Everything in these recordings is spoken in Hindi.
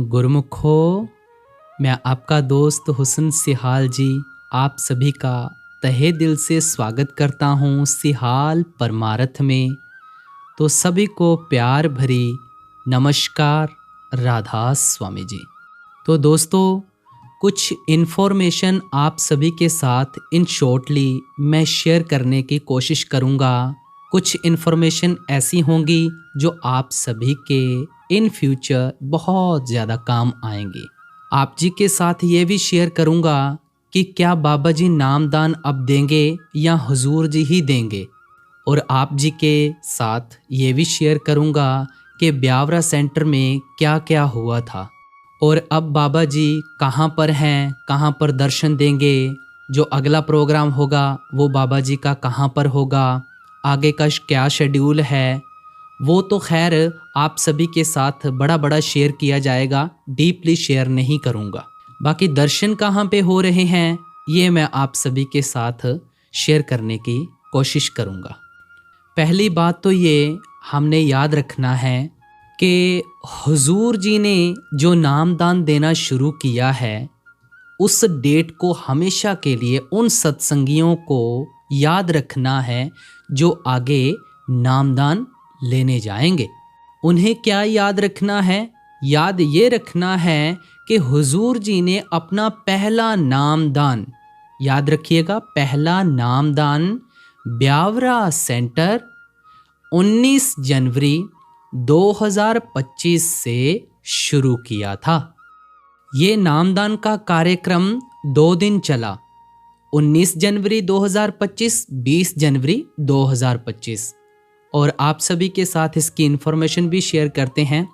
गुरमुखो, मैं आपका दोस्त हुसन सिहाल जी आप सभी का तहे दिल से स्वागत करता हूँ सिहाल परमारथ में। तो सभी को प्यार भरी नमस्कार, राधा स्वामी जी। तो दोस्तों, कुछ इन्फॉर्मेशन आप सभी के साथ इन शॉर्टली मैं शेयर करने की कोशिश करूँगा। कुछ इन्फॉर्मेशन ऐसी होंगी जो आप सभी के इन फ्यूचर बहुत ज़्यादा काम आएंगे। आप जी के साथ ये भी शेयर करूँगा कि क्या बाबा जी नामदान अब देंगे या हुजूर जी ही देंगे। और आप जी के साथ ये भी शेयर करूँगा कि ब्यावरा सेंटर में क्या क्या हुआ था और अब बाबा जी कहाँ पर हैं, कहाँ पर दर्शन देंगे, जो अगला प्रोग्राम होगा वो बाबा जी का कहाँ पर होगा, आगे का क्या शेड्यूल है, वो तो खैर आप सभी के साथ बड़ा बड़ा शेयर किया जाएगा, डीपली शेयर नहीं करूँगा। बाकी दर्शन कहाँ पे हो रहे हैं ये मैं आप सभी के साथ शेयर करने की कोशिश करूँगा। पहली बात तो ये हमने याद रखना है कि हुजूर जी ने जो नामदान देना शुरू किया है उस डेट को हमेशा के लिए उन सत्संगियों को याद रखना है जो आगे नामदान लेने जाएंगे। उन्हें क्या याद रखना है? याद ये रखना है कि हुजूर जी ने अपना पहला नामदान, याद रखिएगा, पहला नामदान ब्यावरा सेंटर 19 जनवरी 2025 से शुरू किया था। ये नामदान का कार्यक्रम 2 दिन चला, 19 जनवरी 2025, 20 जनवरी 2025। और आप सभी के साथ इसकी इन्फॉर्मेशन भी शेयर करते हैं।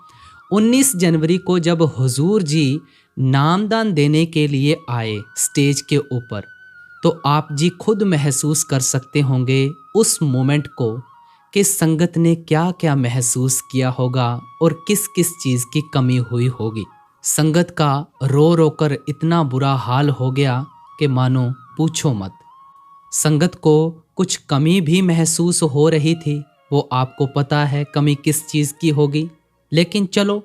19 जनवरी को जब हुजूर जी नामदान देने के लिए आए स्टेज के ऊपर, तो आप जी खुद महसूस कर सकते होंगे उस मोमेंट को कि संगत ने क्या क्या महसूस किया होगा और किस किस चीज़ की कमी हुई होगी। संगत का रो रो कर इतना बुरा हाल हो गया कि मानो पूछो मत। संगत को कुछ कमी भी महसूस हो रही थी, वो आपको पता है कमी किस चीज़ की होगी। लेकिन चलो,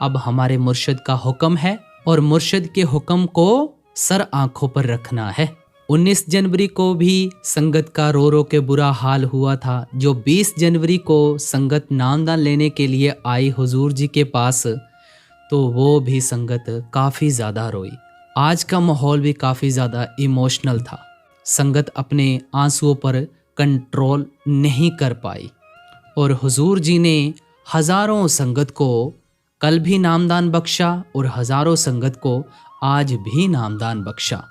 अब हमारे मुर्शिद का हुक्म है और मुर्शिद के हुक्म को सर आंखों पर रखना है। 19 जनवरी को भी संगत का रो रो के बुरा हाल हुआ था। जो 20 जनवरी को संगत नामदान लेने के लिए आई हुजूर जी के पास, तो वो भी संगत काफ़ी ज़्यादा रोई। आज का माहौल भी काफ़ी ज़्यादा इमोशनल था। संगत अपने आंसुओं पर कंट्रोल नहीं कर पाई और हुजूर जी ने हज़ारों संगत को कल भी नामदान बख्शा और हज़ारों संगत को आज भी नामदान बख्शा।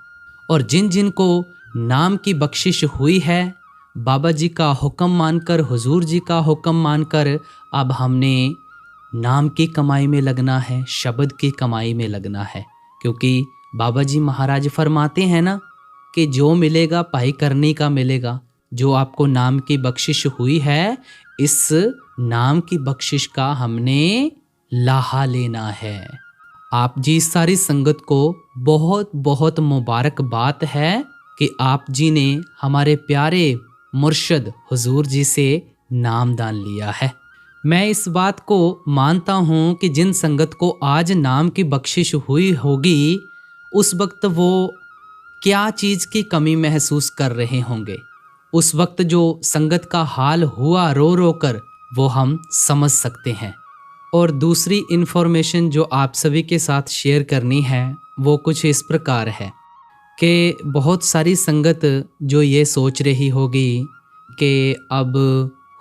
और जिन जिन को नाम की बख्शिश हुई है, बाबा जी का हुक्म मानकर, हुजूर जी का हुक्म मानकर अब हमने नाम की कमाई में लगना है, शब्द की कमाई में लगना है। क्योंकि बाबा जी महाराज फरमाते हैं ना कि जो मिलेगा पाई करने का मिलेगा। जो आपको नाम की बख्शिश हुई है, इस नाम की बख्शिश का हमने लाहा लेना है। आप जी इस सारी संगत को बहुत बहुत मुबारकबाद है कि आप जी ने हमारे प्यारे मुर्शिद हुजूर जी से नामदान लिया है। मैं इस बात को मानता हूँ कि जिन संगत को आज नाम की बख्शिश हुई होगी, उस वक्त वो क्या चीज़ की कमी महसूस कर रहे होंगे। उस वक्त जो संगत का हाल हुआ रो रो कर, वो हम समझ सकते हैं। और दूसरी इन्फॉर्मेशन जो आप सभी के साथ शेयर करनी है वो कुछ इस प्रकार है कि बहुत सारी संगत जो ये सोच रही होगी कि अब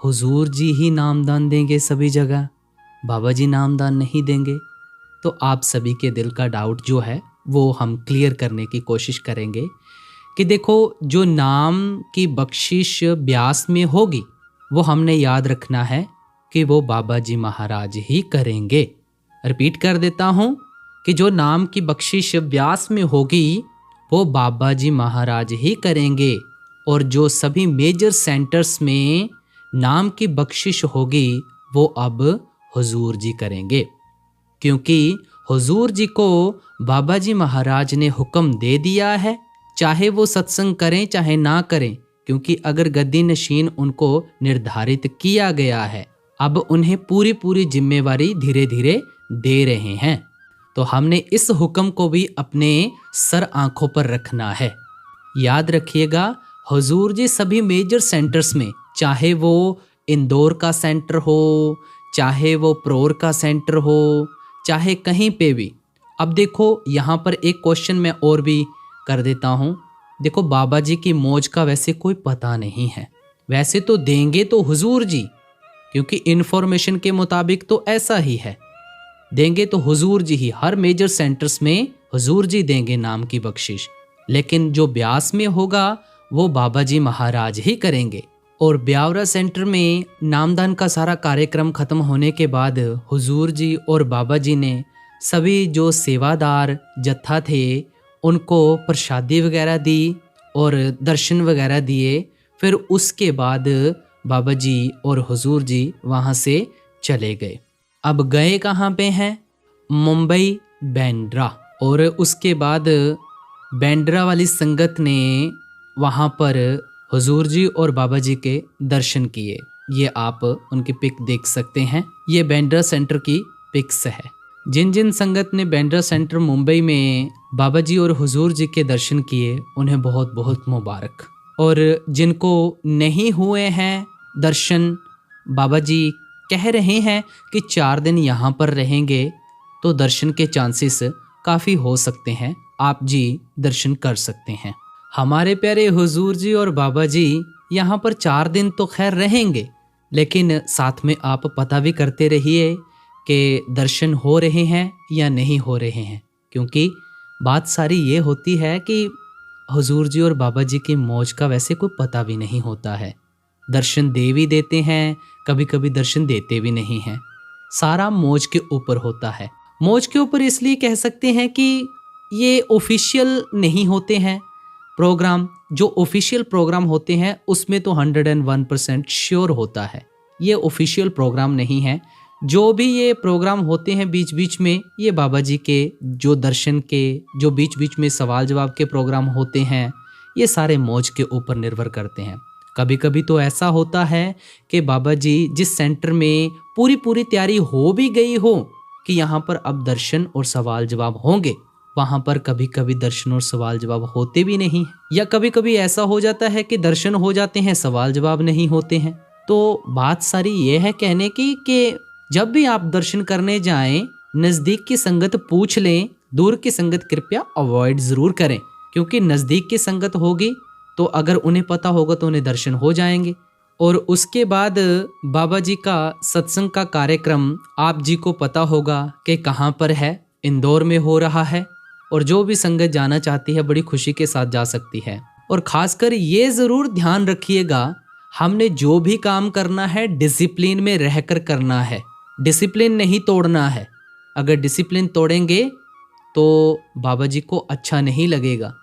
हुजूर जी ही नामदान देंगे सभी जगह, बाबा जी नामदान नहीं देंगे। तो आप सभी के दिल का डाउट जो है वो हम क्लियर करने की कोशिश करेंगे कि देखो, जो नाम की बख्शिश ब्यास में होगी वो हमने याद रखना है कि वो बाबा जी महाराज ही करेंगे। रिपीट कर देता हूँ कि जो नाम की बख्शिश ब्यास में होगी वो बाबा जी महाराज ही करेंगे। और जो सभी मेजर सेंटर्स में नाम की बख्शिश होगी वो अब हुजूर जी करेंगे। क्योंकि हुजूर जी को बाबा जी महाराज ने हुक्म दे दिया है, चाहे वो सत्संग करें चाहे ना करें। क्योंकि अगर गद्दी नशीन उनको निर्धारित किया गया है, अब उन्हें पूरी पूरी जिम्मेवारी धीरे धीरे दे रहे हैं। तो हमने इस हुक्म को भी अपने सर आंखों पर रखना है। याद रखिएगा, हुजूर जी सभी मेजर सेंटर्स में, चाहे वो इंदौर का सेंटर हो, चाहे वो प्रोर का सेंटर हो, चाहे कहीं पे भी। अब देखो यहाँ पर एक क्वेश्चन मैं और भी कर देता हूँ। देखो, बाबा जी की मौज का वैसे कोई पता नहीं है, वैसे तो देंगे तो हुजूर जी, क्योंकि इन्फॉर्मेशन के मुताबिक तो ऐसा ही है, देंगे तो हुजूर जी ही, हर मेजर सेंटर्स में हुजूर जी देंगे नाम की बख्शिश। लेकिन जो ब्यास में होगा वो बाबा जी महाराज ही करेंगे। और ब्यावरा सेंटर में नामदान का सारा कार्यक्रम खत्म होने के बाद हुजूर जी और बाबा जी ने सभी जो सेवादार जत्था थे उनको प्रसादी वगैरह दी और दर्शन वगैरह दिए। फिर उसके बाद बाबा जी और हुजूर जी वहाँ से चले गए। अब गए कहाँ पे हैं? मुंबई बैंड्रा। और उसके बाद बैंड्रा वाली संगत ने वहाँ पर हुजूर जी और बाबा जी के दर्शन किए। ये आप उनकी पिक देख सकते हैं, ये बैंड्रा सेंटर की पिक्स है। जिन जिन संगत ने बैंड्रा सेंटर मुंबई में बाबा जी और हुजूर जी के दर्शन किए उन्हें बहुत बहुत मुबारक। और जिनको नहीं हुए हैं दर्शन, बाबा जी कह रहे हैं कि 4 दिन यहाँ पर रहेंगे तो दर्शन के चांसेस काफ़ी हो सकते हैं, आप जी दर्शन कर सकते हैं। हमारे प्यारे हुजूर जी और बाबा जी यहाँ पर 4 दिन तो खैर रहेंगे, लेकिन साथ में आप पता भी करते रहिए कि दर्शन हो रहे हैं या नहीं हो रहे हैं, क्योंकि बात सारी ये होती है कि हुजूर जी और बाबा जी की मौज का वैसे कोई पता भी नहीं होता है। दर्शन दे भी देते हैं, कभी कभी दर्शन देते भी नहीं हैं। सारा मौज के ऊपर होता है। मौज के ऊपर इसलिए कह सकते हैं कि ये ऑफिशियल नहीं होते हैं प्रोग्राम। जो ऑफिशियल प्रोग्राम होते हैं उसमें तो 101% श्योर होता है, ये ऑफिशियल प्रोग्राम नहीं है। जो भी ये प्रोग्राम होते हैं बीच बीच में, ये बाबा जी के जो दर्शन के, जो बीच बीच में सवाल जवाब के प्रोग्राम होते हैं, ये सारे मौज के ऊपर निर्भर करते हैं। कभी कभी तो ऐसा होता है कि बाबा जी जिस सेंटर में पूरी पूरी तैयारी हो भी गई हो कि यहाँ पर अब दर्शन और सवाल जवाब होंगे, वहाँ पर कभी कभी दर्शन और सवाल जवाब होते भी नहीं, या कभी कभी ऐसा हो जाता है कि दर्शन हो जाते हैं, सवाल जवाब नहीं होते हैं। तो बात सारी ये है कहने की कि जब भी आप दर्शन करने जाएं, नज़दीक की संगत पूछ लें, दूर की संगत कृपया अवॉइड ज़रूर करें, क्योंकि नज़दीक की संगत होगी तो अगर उन्हें पता होगा तो उन्हें दर्शन हो जाएंगे। और उसके बाद बाबा जी का सत्संग का कार्यक्रम आप जी को पता होगा कि कहाँ पर है, इंदौर में हो रहा है। और जो भी संगत जाना चाहती है बड़ी खुशी के साथ जा सकती है। और ख़ासकर ये ज़रूर ध्यान रखिएगा, हमने जो भी काम करना है डिसिप्लिन में रहकर करना है, डिसिप्लिन नहीं तोड़ना है। अगर डिसिप्लिन तोड़ेंगे तो बाबा जी को अच्छा नहीं लगेगा।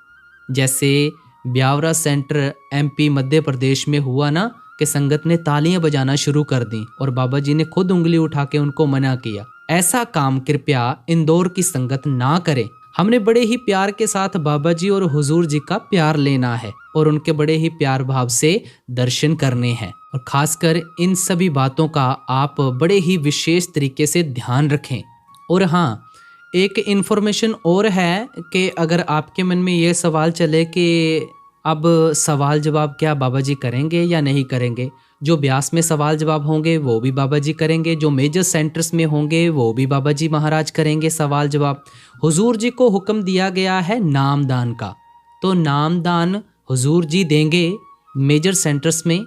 जैसे ब्यावरा सेंटर MP मध्य प्रदेश में हुआ ना कि संगत ने तालियां बजाना शुरू कर दी और बाबा जी ने खुद उंगली उठा के उनको मना किया। ऐसा काम कृपया इंदौर की संगत ना करें। हमने बड़े ही प्यार के साथ बाबा जी और हुजूर जी का प्यार लेना है और उनके बड़े ही प्यार भाव से दर्शन करने हैं। और खासकर इन सभी बातों का आप बड़े ही विशेष तरीके से ध्यान रखें। और हाँ, एक इन्फॉर्मेशन और है कि अगर आपके मन में ये सवाल चले कि अब सवाल जवाब क्या बाबा जी करेंगे या नहीं करेंगे, जो ब्यास में सवाल जवाब होंगे वो भी बाबा जी करेंगे, जो मेजर सेंटर्स में होंगे वो भी बाबा जी महाराज करेंगे सवाल जवाब। हुजूर जी को हुक्म दिया गया है नामदान का, तो नामदान हुजूर जी देंगे मेजर सेंटर्स में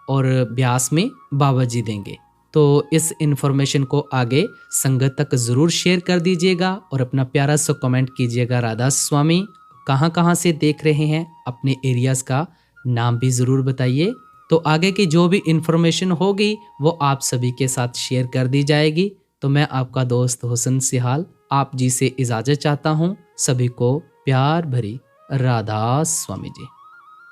और ब्यास में बाबा जी देंगे। तो इस इन्फॉर्मेशन को आगे संगत तक ज़रूर शेयर कर दीजिएगा और अपना प्यारा सा कमेंट कीजिएगा। राधा स्वामी कहाँ कहाँ से देख रहे हैं, अपने एरियाज़ का नाम भी ज़रूर बताइए। तो आगे की जो भी इन्फॉर्मेशन होगी वो आप सभी के साथ शेयर कर दी जाएगी। तो मैं आपका दोस्त हुसन सिहाल आप जी से इजाज़त चाहता हूँ। सभी को प्यार भरी राधा स्वामी जी।